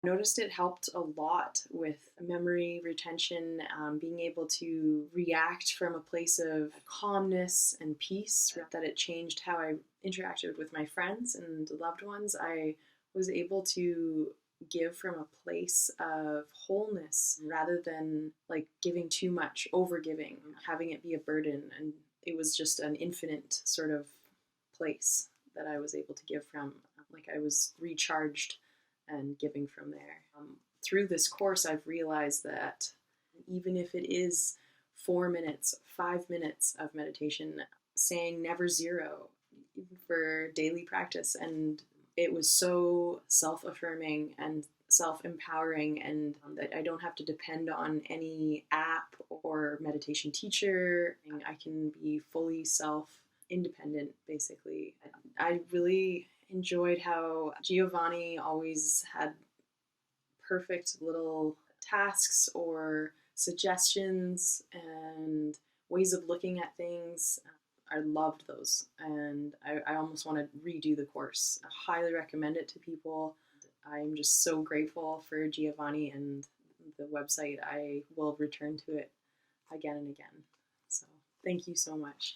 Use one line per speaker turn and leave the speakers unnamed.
Noticed it helped a lot with memory retention, being able to react from a place of calmness and peace, that it changed how I interacted with my friends and loved ones. I was able to give from a place of wholeness rather than like giving too much, over giving, having it be a burden. And it was just an infinite sort of place that I was able to give from. Like I was recharged and giving from there. Through this course, I've realized that even if it is 4 minutes, 5 minutes of meditation, saying never zero for daily practice, and it was so self-affirming and self-empowering, and that I don't have to depend on any app or meditation teacher. I can be fully self-independent, basically. I really enjoyed how Giovanni always had perfect little tasks or suggestions and ways of looking at things. I loved those, and I almost want to redo the course. I highly recommend it to people. I'm just so grateful for Giovanni and the website. I will return to it again and again. So thank you so much.